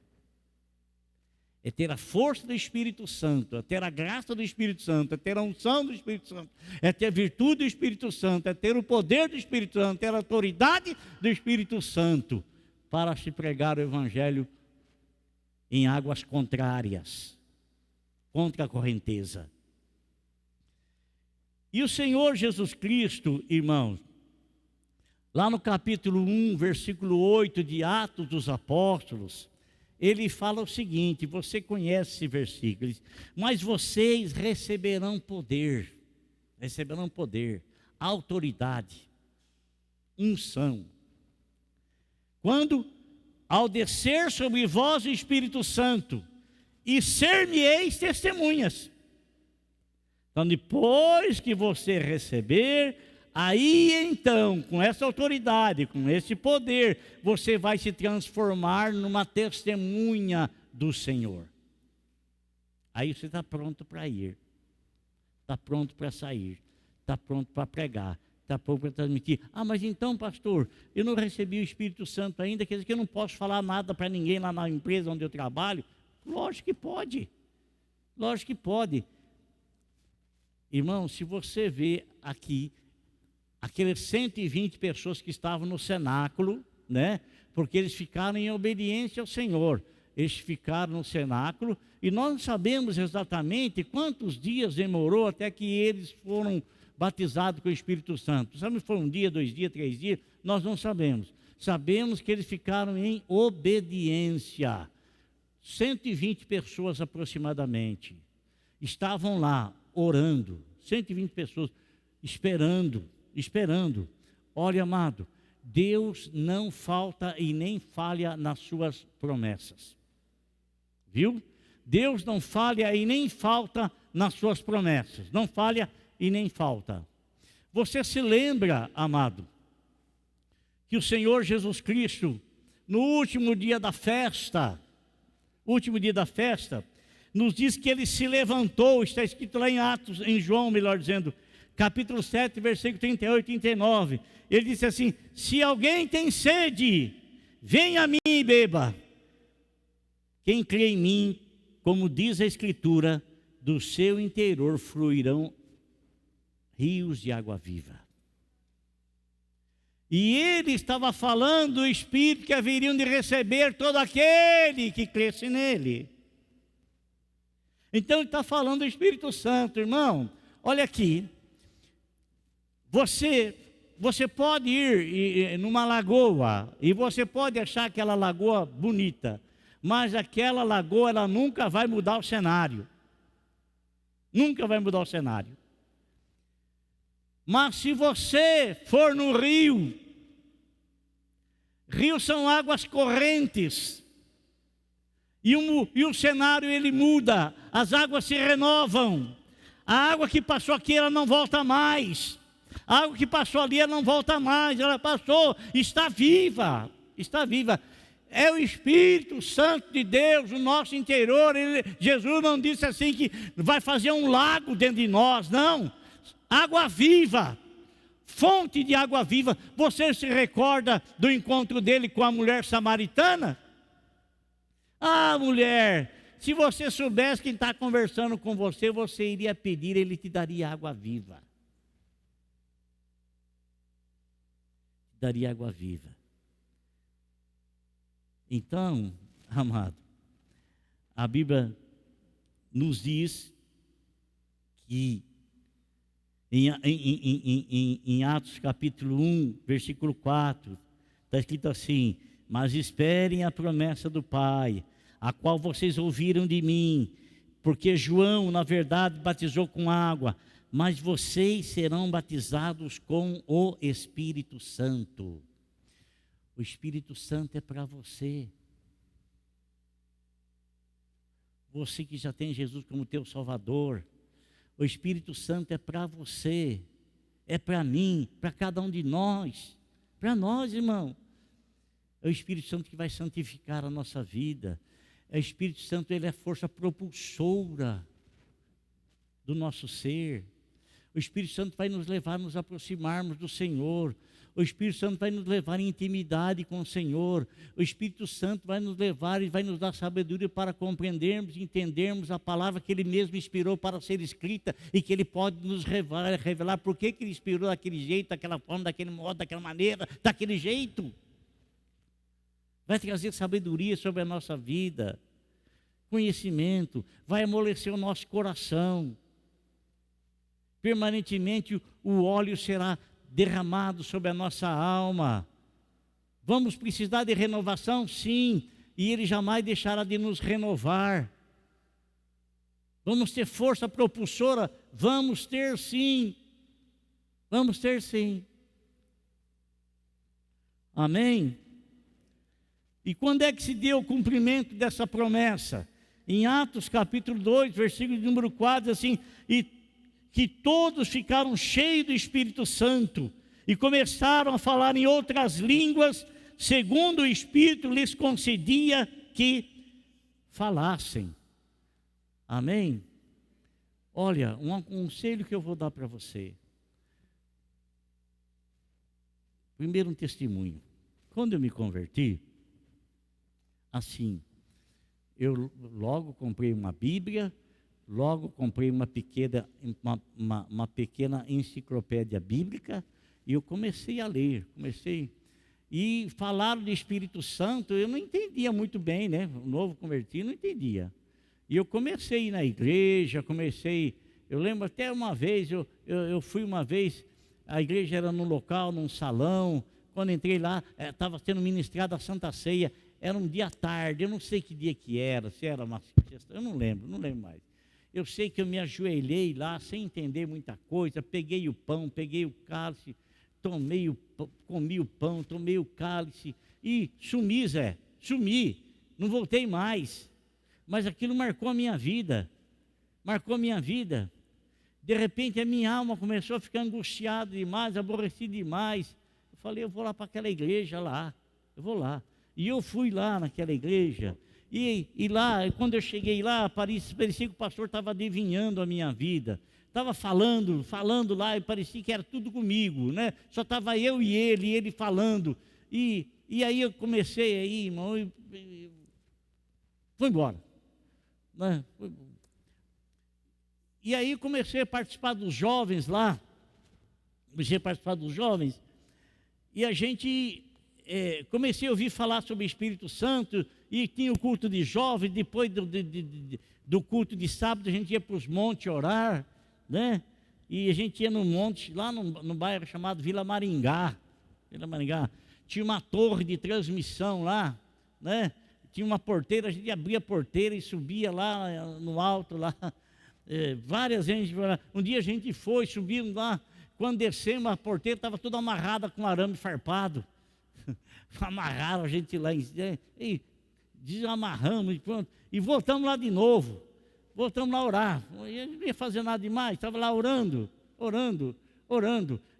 Speaker 1: É ter a força do Espírito Santo, é ter a graça do Espírito Santo, é ter a unção do Espírito Santo, é ter a virtude do Espírito Santo, é ter o poder do Espírito Santo, é ter a autoridade do Espírito Santo para se pregar o Evangelho em águas contrárias, contra a correnteza. E o Senhor Jesus Cristo, irmãos, lá no capítulo 1, versículo 8 de Atos dos Apóstolos, ele fala o seguinte, você conhece esse versículo, mas vocês receberão poder, autoridade, unção. Quando ao descer sobre vós o Espírito Santo, e ser-me-eis testemunhas. Então, depois que você receber, aí então, com essa autoridade, com esse poder, você vai se transformar numa testemunha do Senhor. Aí você está pronto para ir, está pronto para sair, está pronto para pregar, está pronto para transmitir. Mas então, pastor, eu não recebi o Espírito Santo ainda, quer dizer que eu não posso falar nada para ninguém lá na empresa onde eu trabalho? Lógico que pode, lógico que pode. Irmão, se você vê aqui, aqueles 120 pessoas que estavam no cenáculo, né? Porque eles ficaram em obediência ao Senhor. Eles ficaram no cenáculo e nós não sabemos exatamente quantos dias demorou até que eles foram batizados com o Espírito Santo. Sabe se foi 1 dia, 2 dias, 3 dias? Nós não sabemos. Sabemos que eles ficaram em obediência. 120 pessoas aproximadamente estavam lá orando. 120 pessoas esperando. Olha, amado, Deus não falta e nem falha nas suas promessas. Viu? Deus não falha e nem falta nas suas promessas. Não falha e nem falta. Você se lembra, amado, que o Senhor Jesus Cristo, no último dia da festa, nos diz que ele se levantou, está escrito lá em Atos, em João, melhor dizendo, capítulo 7, versículo 38 e 39. Ele disse assim: se alguém tem sede, venha a mim e beba. Quem crê em mim, como diz a Escritura, do seu interior fluirão rios de água viva. E ele estava falando do Espírito que haveriam de receber todo aquele que cresce nele. Então ele está falando do Espírito Santo, irmão. Olha aqui, você pode ir numa lagoa e você pode achar aquela lagoa bonita, mas aquela lagoa ela nunca vai mudar o cenário. Nunca vai mudar o cenário. Mas se você for no rio, rios são águas correntes, e o cenário ele muda, as águas se renovam. A água que passou aqui ela não volta mais, a água que passou ali ela não volta mais, ela passou, está viva, está viva. É o Espírito Santo de Deus, o nosso interior. Jesus não disse assim que vai fazer um lago dentro de nós, não. Água viva, fonte de água viva. Você se recorda do encontro dele com a mulher samaritana? Ah, mulher, se você soubesse quem está conversando com você, você iria pedir, ele te daria água viva. Daria água viva. Então, amado, a Bíblia nos diz que em Atos capítulo 1, versículo 4, está escrito assim: mas esperem a promessa do Pai, a qual vocês ouviram de mim, porque João, na verdade, batizou com água, mas vocês serão batizados com o Espírito Santo. O Espírito Santo é para você. Você que já tem Jesus como teu Salvador. O Espírito Santo é para você. É para mim, para cada um de nós. Para nós, irmão. É o Espírito Santo que vai santificar a nossa vida. É o Espírito Santo, ele é a força propulsora do nosso ser. O Espírito Santo vai nos levar a nos aproximarmos do Senhor. O Espírito Santo vai nos levar em intimidade com o Senhor. O Espírito Santo vai nos levar e vai nos dar sabedoria para compreendermos e entendermos a palavra que Ele mesmo inspirou para ser escrita e que Ele pode nos revelar por que Ele inspirou daquele jeito, daquela forma, daquele modo, daquela maneira, daquele jeito. Vai trazer sabedoria sobre a nossa vida, conhecimento, vai amolecer o nosso coração. Permanentemente o óleo será derramado sobre a nossa alma. Vamos precisar de renovação? Sim, e Ele jamais deixará de nos renovar. Vamos ter força propulsora? Vamos ter sim. Vamos ter sim. Amém? E quando é que se deu o cumprimento dessa promessa? Em Atos capítulo 2, versículo número 4, assim: e que todos ficaram cheios do Espírito Santo e começaram a falar em outras línguas, segundo o Espírito lhes concedia que falassem. Amém? Olha, um conselho que eu vou dar para você. Primeiro, um testemunho. Quando eu me converti, assim, eu logo comprei uma Bíblia, logo comprei uma pequena enciclopédia bíblica e eu comecei a ler, e falaram de Espírito Santo, eu não entendia muito bem, né? O novo convertido não entendia. E eu comecei a ir na igreja, eu lembro até uma vez, eu fui uma vez, a igreja era num local, num salão, quando entrei lá, estava sendo ministrada a Santa Ceia, era um dia à tarde, eu não sei que dia que era, se era uma sexta, eu não lembro mais. Eu sei que eu me ajoelhei lá, sem entender muita coisa, peguei o pão, peguei o cálice, comi o pão, tomei o cálice e sumi, não voltei mais. Mas aquilo marcou a minha vida, De repente a minha alma começou a ficar angustiada demais, aborrecida demais. Eu falei, eu vou lá para aquela igreja lá, eu vou lá. E eu fui lá naquela igreja, E lá, quando eu cheguei lá, parecia que o pastor estava adivinhando a minha vida. Estava falando lá, e parecia que era tudo comigo, né? Só estava eu e ele falando. E aí eu comecei aí, irmão, e fui embora. Né? E aí comecei a participar dos jovens lá. E a gente, comecei a ouvir falar sobre o Espírito Santo, e tinha o culto de jovens. Depois do culto de sábado, a gente ia para os montes orar, né? E a gente ia no monte, lá no bairro chamado Vila Maringá. Tinha uma torre de transmissão lá, né? Tinha uma porteira, a gente abria a porteira e subia lá no alto, lá. Várias vezes. Um dia a gente foi, subimos lá. Quando descemos, a porteira estava toda amarrada com arame farpado. Amarraram a gente lá e desamarramos e pronto. E voltamos lá de novo. Voltamos lá a orar. Eu não ia fazer nada demais, estava lá orando.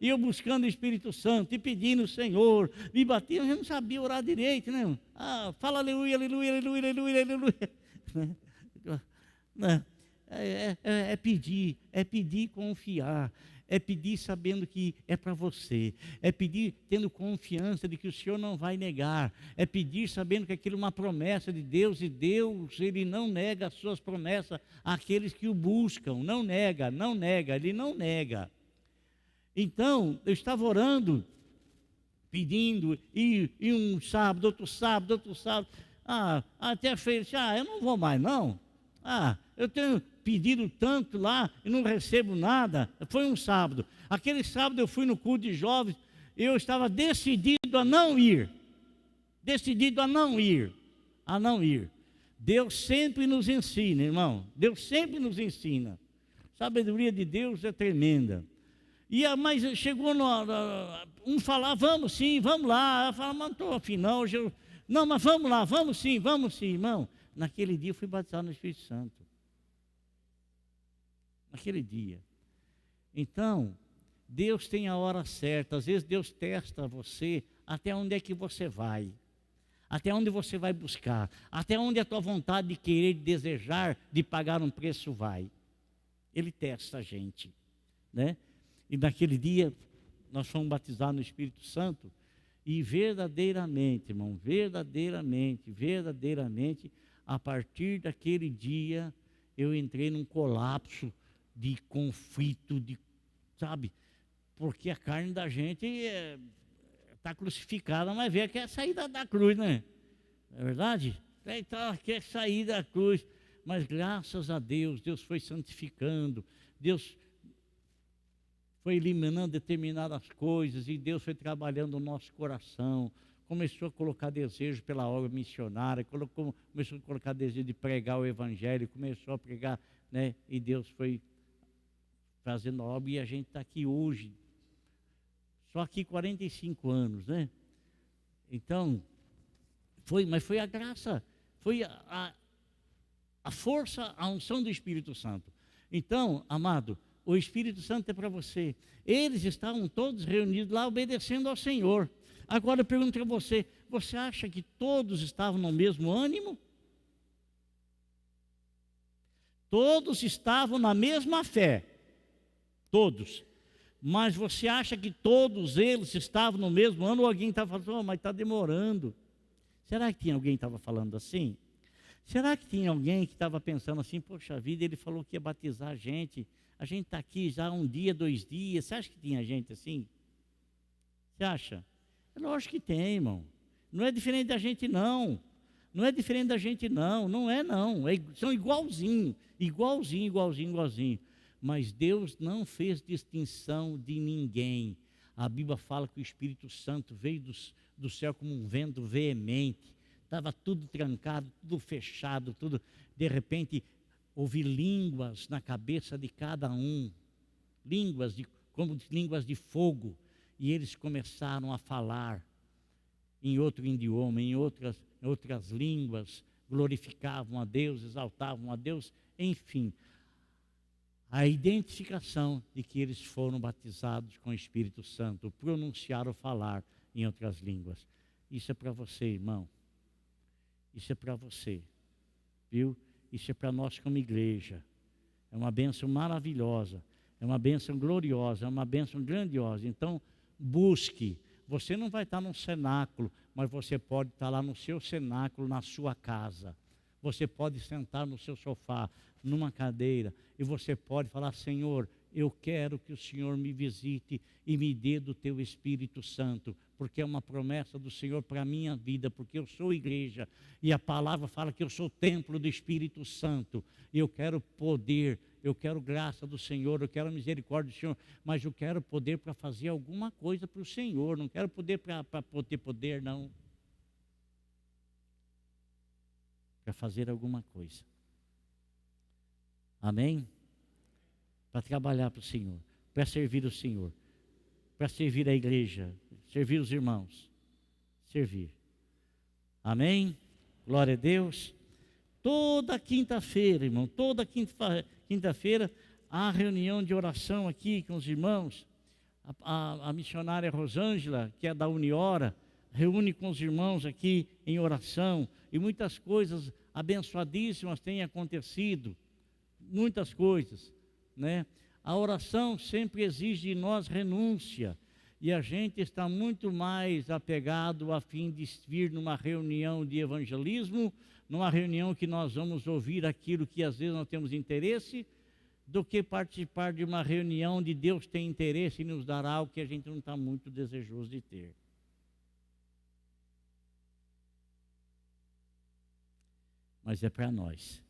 Speaker 1: E eu buscando o Espírito Santo e pedindo ao Senhor. Me batia, eu não sabia orar direito, né? Fala aleluia, aleluia, aleluia, aleluia, aleluia. É pedir e confiar. É pedir sabendo que é para você. É pedir tendo confiança de que o Senhor não vai negar. É pedir sabendo que aquilo é uma promessa de Deus, e Deus, Ele não nega as suas promessas àqueles que o buscam. Não nega, Ele não nega. Então, eu estava orando, pedindo, e um sábado, outro sábado. Até fez, eu não vou mais não. Eu tenho pedido tanto lá e não recebo nada. Foi um sábado. Aquele sábado eu fui no culto de jovens, eu estava decidido a não ir. Deus sempre nos ensina, irmão. Deus sempre nos ensina. A sabedoria de Deus é tremenda. Mas chegou um falar, vamos sim, vamos lá. Eu falava, mas não estou afim não. Não, mas vamos lá, vamos sim, irmão. Naquele dia eu fui batizado no Espírito Santo. Naquele dia. Então, Deus tem a hora certa. Às vezes Deus testa você até onde é que você vai. Até onde você vai buscar. Até onde a tua vontade de querer, de desejar, de pagar um preço vai. Ele testa a gente, né? E naquele dia nós fomos batizados no Espírito Santo. E verdadeiramente, irmão, verdadeiramente, a partir daquele dia eu entrei num colapso de conflito, sabe? Porque a carne da gente está crucificada, mas vê que é a saída da cruz, né? Não é verdade? Então, quer sair da cruz. Mas graças a Deus, Deus foi santificando, Deus foi eliminando determinadas coisas, e Deus foi trabalhando no nosso coração. Começou a colocar desejo pela obra missionária, começou a colocar desejo de pregar o Evangelho, começou a pregar, né? E Deus foi fazendo a obra, e a gente está aqui hoje, só aqui 45 anos, né? Então, mas foi a graça, foi a força, a unção do Espírito Santo. Então, amado, o Espírito Santo é para você. Eles estavam todos reunidos lá obedecendo ao Senhor. Agora eu pergunto para você, você acha que todos estavam no mesmo ânimo? Todos estavam na mesma fé. Todos. Mas você acha que todos eles estavam no mesmo ano? Ou alguém estava falando, mas está demorando. Será que tinha alguém que estava falando assim? Será que tinha alguém que estava pensando assim, poxa vida, ele falou que ia batizar a gente está aqui já um dia, 2 dias, você acha que tinha gente assim? Você acha? É lógico que tem, irmão. Não é diferente da gente não. Não é não. São igualzinho. Mas Deus não fez distinção de ninguém. A Bíblia fala que o Espírito Santo veio do céu como um vento veemente. Estava tudo trancado, tudo fechado, tudo. De repente, houve línguas na cabeça de cada um. Como línguas de fogo. E eles começaram a falar em outro idioma, em outras línguas, glorificavam a Deus, exaltavam a Deus, enfim. A identificação de que eles foram batizados com o Espírito Santo, pronunciaram falar em outras línguas. Isso é para você, irmão. Isso é para você, viu? Isso é para nós como igreja. É uma bênção maravilhosa, é uma bênção gloriosa, é uma bênção grandiosa. Então, busque. Você não vai estar num cenáculo, mas você pode estar lá no seu cenáculo, na sua casa. Você pode sentar no seu sofá, numa cadeira, e você pode falar: Senhor, eu quero que o Senhor me visite e me dê do teu Espírito Santo, porque é uma promessa do Senhor para a minha vida, porque eu sou igreja, e a palavra fala que eu sou templo do Espírito Santo, e eu quero poder, eu quero graça do Senhor, eu quero misericórdia do Senhor, mas eu quero poder para fazer alguma coisa para o Senhor, não quero poder para ter poder, não. Para fazer alguma coisa. Amém? Para trabalhar para o Senhor, para servir o Senhor, para servir a igreja, servir os irmãos, servir. Amém? Glória a Deus. Toda quinta-feira, irmão, toda quinta-feira há reunião de oração aqui com os irmãos. A missionária Rosângela, que é da Uniora, reúne com os irmãos aqui em oração, e muitas coisas abençoadíssimas têm acontecido, muitas coisas, né? A oração sempre exige de nós renúncia, e a gente está muito mais apegado a fim de vir numa reunião de evangelismo, numa reunião que nós vamos ouvir aquilo que às vezes nós temos interesse, do que participar de uma reunião onde Deus tem interesse em nos dar algo que a gente não está muito desejoso de ter. Mas é para nós.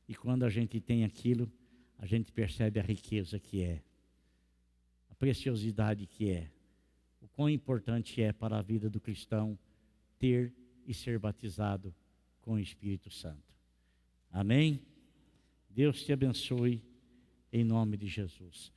Speaker 1: E quando a gente tem aquilo, a gente percebe a riqueza que é, a preciosidade que é, o quão importante é para a vida do cristão ter e ser batizado com o Espírito Santo. Amém? Deus te abençoe em nome de Jesus.